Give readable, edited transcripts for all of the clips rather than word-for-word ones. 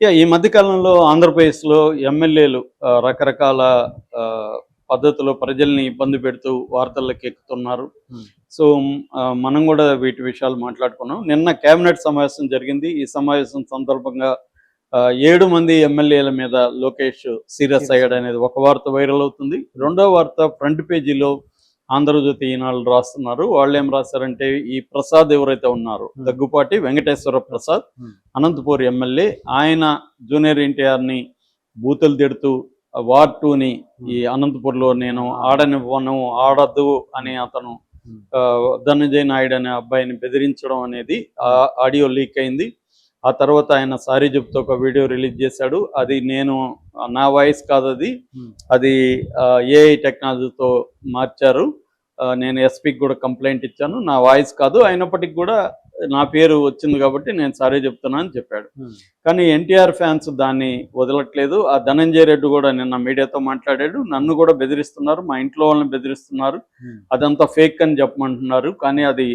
ఈ మధ్య కాలంలో ఆంధ్రప్రదేశ్‌లో ఎమ్మెల్యేలు రకరకాల ఆహ్, పద్ధతిలో ప్రజల్ని ఇబ్బంది పెడుతూ వార్తల్లోకి ఎక్కుతున్నారు. హ్మ్. సో, మనం గూడా వీటి విషయాలు మాట్లాడుకున్నాం. నిన్న కేబినెట్ సమావేశం జరిగింది. ఈ సమావేశం సందర్భంగా 7 మంది ఎమ్మెల్యేల మీద లోకేష్ సీరియస్ సీరియస్. అయ్యాడనేది ఒక వార్త వైరల్ అవుతుంది. రెండో వార్త ఫ్రంట్ పేజీలో ఆంధ్రజ్యోతి ఈనాడు రాస్తున్నారు. వాళ్ళేం రాశారంటే, ఈ ప్రసాద్ ఎవరైతే ఉన్నారో దగ్గుపాటి వెంకటేశ్వర ప్రసాద్ హ్మ్. అనంతపూర్ ఎమ్మెల్యే, ఆయన జూనియర్ ఎన్టీఆర్‌ని బూతులు తిడుతూ వార్ 2ని ఈ అనంతపూర్‌లో నేను ఆడనివ్వను, ఆడొద్దు అని అతను ధనంజయ్ నాయుడు అనే అబ్బాయిని బెదిరించడం అనేది ఆడియో లీక్ అయింది. ఆ తర్వాత ఆయన సారీ చెప్తూ ఒక వీడియో రిలీజ్ చేశాడు. అది నా వాయిస్ కాదది. అది ఏఐ టెక్నాలజీతో మార్చారు. నేను ఎస్పీకి కూడా కంప్లైంట్ ఇచ్చాను. నా వాయిస్ కాదు. అయినప్పటికి కూడా నా పేరు వచ్చింది కాబట్టి నేను సారీ చెప్తున్నా అని చెప్పాడు. కానీ ఎన్టీఆర్ ఫ్యాన్స్ దాన్ని వదలట్లేదు. ఆ ధనంజయ రెడ్డి కూడా నిన్న మీడియాతో మాట్లాడాడు. నన్ను కూడా బెదిరిస్తున్నారు, మా ఇంట్లో వాళ్ళని బెదిరిస్తున్నారు, అదంతా ఫేక్ అని చెప్పమంటున్నారు. కానీ అది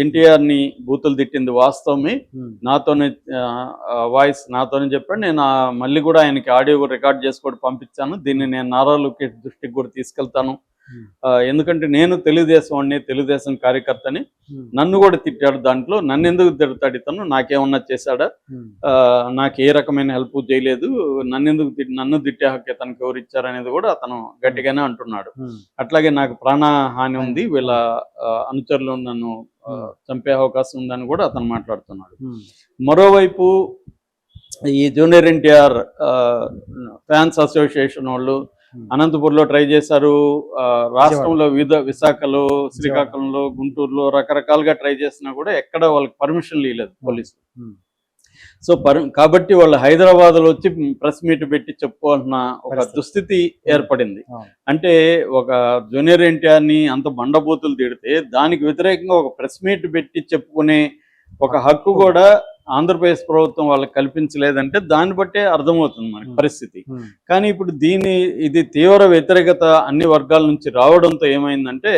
ఎన్టీఆర్‌ని బూతులు తిట్టింది వాస్తవమే. నాతోనే వాయిస్ నాతోనే చెప్పాడు. నేను మళ్ళీ కూడా ఆయనకి ఆడియో రికార్డ్ చేసి కూడా పంపించాను. దీన్ని నేను నారా లోకేష్ దృష్టికి కూడా తీసుకెళ్తాను. ఎందుకంటే నేను తెలుగుదేశం వాడిని, తెలుగుదేశం కార్యకర్తని. నన్ను కూడా తిట్టాడు. దాంట్లో నన్ను ఎందుకు తిడతాడు ఇతను? నాకేమన్నా చేశాడా? నాకు ఏ రకమైన హెల్ప్ చేయలేదు. నన్ను తిట్టే హక్కు ఇతనికి ఎవరు ఇచ్చారనేది కూడా అతను గట్టిగానే అంటున్నాడు. అట్లాగే నాకు ప్రాణహాని ఉంది, వీళ్ళ అనుచరులు నన్ను చంపే అవకాశం ఉందని కూడా అతను మాట్లాడుతున్నాడు. మరోవైపు ఈ జూనియర్ ఎన్టీఆర్ ఫ్యాన్స్ అసోసియేషన్ వాళ్ళు అనంతపూర్లో ట్రై చేశారు. రాష్ట్రంలో విశాఖలో, శ్రీకాకుళంలో, గుంటూరులో రకరకాలుగా ట్రై చేసినా కూడా ఎక్కడ వాళ్ళకి పర్మిషన్ ఇవ్వలేదు పోలీసులు. సో కాబట్టి వాళ్ళు హైదరాబాద్లో వచ్చి ప్రెస్ మీట్ పెట్టి చెప్పుకోవాల్సిన ఒక దుస్థితి ఏర్పడింది. అంటే ఒక జూనియర్ ఎన్టీఆర్‌ని అంత బండబూతులు తిడితే దానికి వ్యతిరేకంగా ఒక ప్రెస్ మీట్ పెట్టి చెప్పుకునే ఒక హక్కు కూడా ఆంధ్రప్రదేశ్ ప్రభుత్వం వాళ్ళకి కల్పించలేదంటే దాన్ని బట్టే అర్థమవుతుంది మనకి పరిస్థితి. కానీ ఇప్పుడు ఇది తీవ్ర వ్యతిరేకత అన్ని వర్గాల నుంచి రావడంతో ఏమైందంటే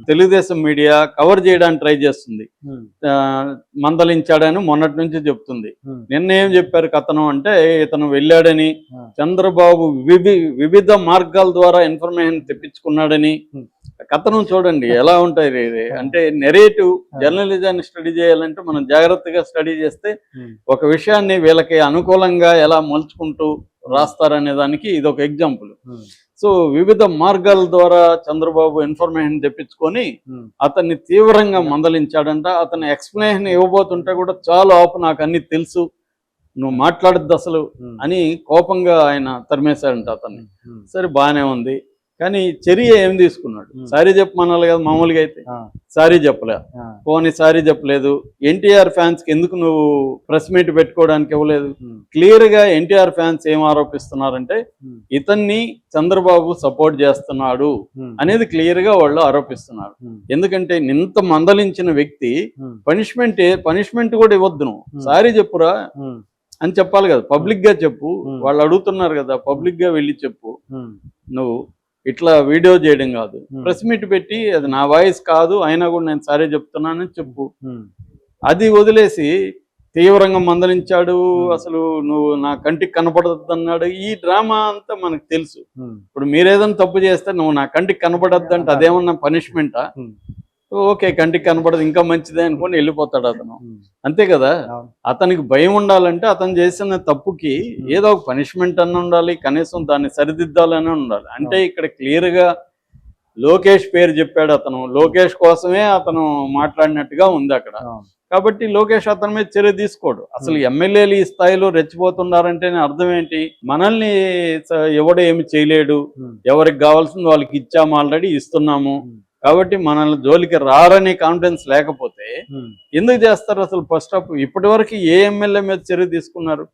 తెలుగుదేశం మీడియా కవర్ చేయడానికి ట్రై చేస్తుంది. మందలించాడని మొన్నటి నుంచి చెప్తుంది. నిన్న ఏం చెప్పారు కథనం అంటే, ఇతను వెళ్ళాడని, చంద్రబాబు వివిధ మార్గాల ద్వారా ఇన్ఫర్మేషన్ తెప్పించుకున్నాడని. కథనం చూడండి ఎలా ఉంటాయి. అంటే నెరేటివ్ జర్నలిజాన్ని స్టడీ చేయాలంటే మనం జాగ్రత్తగా స్టడీ చేస్తే ఒక విషయాన్ని వీళ్ళకి అనుకూలంగా ఎలా మలుచుకుంటూ రాస్తారనే దానికి ఇది ఒక ఎగ్జాంపుల్. సో వివిధ మార్గాల ద్వారా చంద్రబాబు ఇన్ఫర్మేషన్ తెప్పించుకొని అతన్ని తీవ్రంగా మందలించాడంట. అతను ఎక్స్ప్లెనేషన్ ఇవ్వబోతుంటే కూడా చాలా ఆపు, నాకు అన్ని తెలుసు, నువ్వు మాట్లాడద్దు అసలు అని కోపంగా ఆయన తరిమేశాడంట అతన్ని. సరే బాగానే ఉంది, కానీ చర్య ఏం తీసుకున్నాడు? సారీ చెప్పమనాలి కదా మామూలుగా అయితే. సారీ చెప్పలే, పోనీ సారీ చెప్పలేదు. ఎన్టీఆర్ ఫ్యాన్స్ కి ఎందుకు నువ్వు ప్రెస్ మీట్ పెట్టుకోవడానికి ఇవ్వలేదు? క్లియర్ గా ఎన్టీఆర్ ఫ్యాన్స్ ఏం ఆరోపిస్తున్నారంటే ఇతన్ని చంద్రబాబు సపోర్ట్ చేస్తున్నాడు అనేది క్లియర్ గా వాళ్ళు ఆరోపిస్తున్నారు. ఎందుకంటే ఇంత మందలించిన వ్యక్తి పనిష్మెంట్ కూడా ఇవ్వద్దు, నువ్వు సారీ చెప్పురా అని చెప్పాలి కదా. పబ్లిక్ గా చెప్పు, వాళ్ళు అడుగుతున్నారు కదా, పబ్లిక్ గా వెళ్ళి చెప్పు. నువ్వు ఇట్లా వీడియో చేయడం కాదు, ప్రెస్ మీట్ పెట్టి అది నా వాయిస్ కాదు అయినా కూడా నేను సారీ చెప్తున్నానని చెప్పు. అది వదిలేసి తీవ్రంగా మందలించాడు, అసలు నువ్వు నా కంటికి కనపడద్దు అన్నాడు. ఈ డ్రామా అంతా మనకు తెలుసు. ఇప్పుడు మీరేదైనా తప్పు చేస్తే నువ్వు నా కంటికి కనపడద్దు అంటే అదేమన్నా పనిష్మెంటా? ఓకే, కంటికి కనపడదు ఇంకా మంచిదే అనుకొని వెళ్ళిపోతాడు అతను, అంతే కదా. అతనికి భయం ఉండాలంటే అతను చేసిన తప్పుకి ఏదో ఒక పనిష్మెంట్ అన్న ఉండాలి, కనీసం దాన్ని సరిదిద్దాలని ఉండాలి. అంటే ఇక్కడ క్లియర్ గా లోకేష్ పేరు చెప్పాడు అతను, లోకేష్ కోసమే అతను మాట్లాడినట్టుగా ఉంది అక్కడ. కాబట్టి లోకేష్ అతని మీద చర్య తీసుకోడు. అసలు ఎమ్మెల్యేలు ఈ స్థాయిలో రెచ్చిపోతున్నారంటే అర్థం ఏంటి? మనల్ని ఎవడు ఏమి చేయలేడు, ఎవరికి కావాల్సింది వాళ్ళకి ఇచ్చాము, ఆల్రెడీ ఇస్తున్నాము, కాబట్టి మనల్ని జోలికి రారనే కాన్ఫిడెన్స్ లేకపోతే ఎందుకు చేస్తారు అసలు? ఫస్ట్ ఆఫ్ ఇప్పటి వరకు ఏ ఎమ్మెల్యే మీద చర్య తీసుకున్నారు?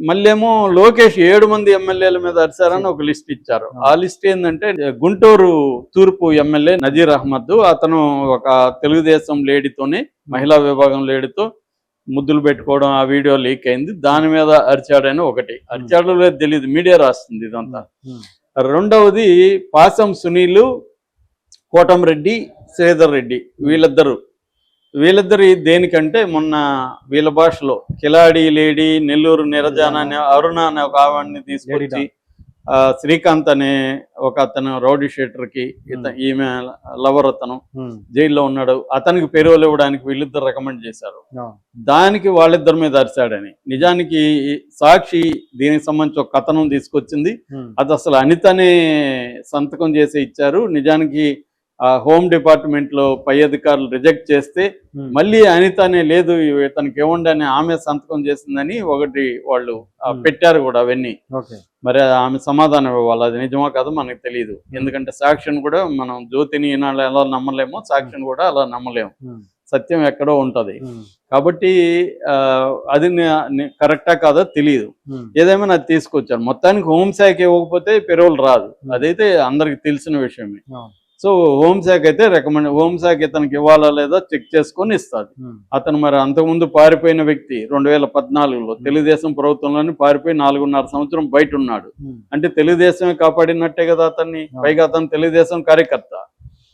మళ్ళీ ఏమో లోకేష్ 7 మంది ఎమ్మెల్యేల మీద అరిచారని ఒక లిస్ట్ ఇచ్చారు. ఆ లిస్ట్ ఏంటంటే గుంటూరు తూర్పు ఎమ్మెల్యే నజీర్ అహ్మద్, అతను ఒక తెలుగుదేశం లేడీతోనే, మహిళా విభాగం లేడీతో ముద్దులు పెట్టుకోవడం ఆ వీడియో లీక్ అయింది. దాని మీద అరిచాడని ఒకటి, అరిచాడో లేదు తెలియదు, మీడియా రాస్తుంది ఇదంతా. రెండవది పాసం సునీలు, కోటంరెడ్డి, శ్రీధర్ రెడ్డి, వీళ్ళిద్దరు వీళ్ళిద్దరి దేనికంటే మొన్న వీళ్ళ భాషలో కిలాడి లేడీ నెల్లూరు నిరజాన అనే అరుణ అనే ఒక ఆవిడ్ని తీసుకొచ్చి శ్రీకాంత్ అనే ఒక అతను రౌడీ షీటర్కి ఈమె లవర్ అతను జైల్లో ఉన్నాడు, అతనికి పెరోల్ ఇవ్వడానికి వీళ్ళిద్దరు రికమెండ్ చేశారు. దానికి వాళ్ళిద్దరి మీద అరిశాడని. నిజానికి సాక్షి దీనికి సంబంధించి ఒక కథనం తీసుకొచ్చింది. అది అసలు అనితనే సంతకం చేసి ఇచ్చారు. నిజానికి హోమ్ డిపార్ట్మెంట్ లో పై అధికారులు రిజెక్ట్ చేస్తే మళ్ళీ అనితనే లేదు ఇతనికి ఇవ్వండి అని ఆమె సంతకం చేసిందని ఒకటి వాళ్ళు పెట్టారు కూడా అవన్నీ. మరి ఆమె సమాధానం ఇవ్వాలి, అది నిజమా కాదు మనకు తెలియదు. ఎందుకంటే సాక్ష్యం కూడా మనం జ్యోతిని ఈనాళ్ళు ఎలా నమ్మలేమో సాక్ష్యం కూడా అలా నమ్మలేము, సత్యం ఎక్కడో ఉంటది. కాబట్టి అది కరెక్టా కాదో తెలియదు. ఏదేమైనా అది తీసుకొచ్చారు. మొత్తానికి హోంశాఖ ఇవ్వకపోతే పెరోల్ రాదు, అదైతే అందరికి తెలిసిన విషయమే. సో హోంశాఖ అయితే హోంశాఖ ఇతనికి ఇవ్వాలా లేదా చెక్ చేసుకొని ఇస్తుంది. అతను మరి అంతకుముందు పారిపోయిన వ్యక్తి 2014లో తెలుగుదేశం ప్రభుత్వంలోని పారిపోయి 4.5 సంవత్సరం బయట ఉన్నాడు. అంటే తెలుగుదేశమే కాపాడినట్టే కదా అతన్ని, పైగా అతను తెలుగుదేశం కార్యకర్త.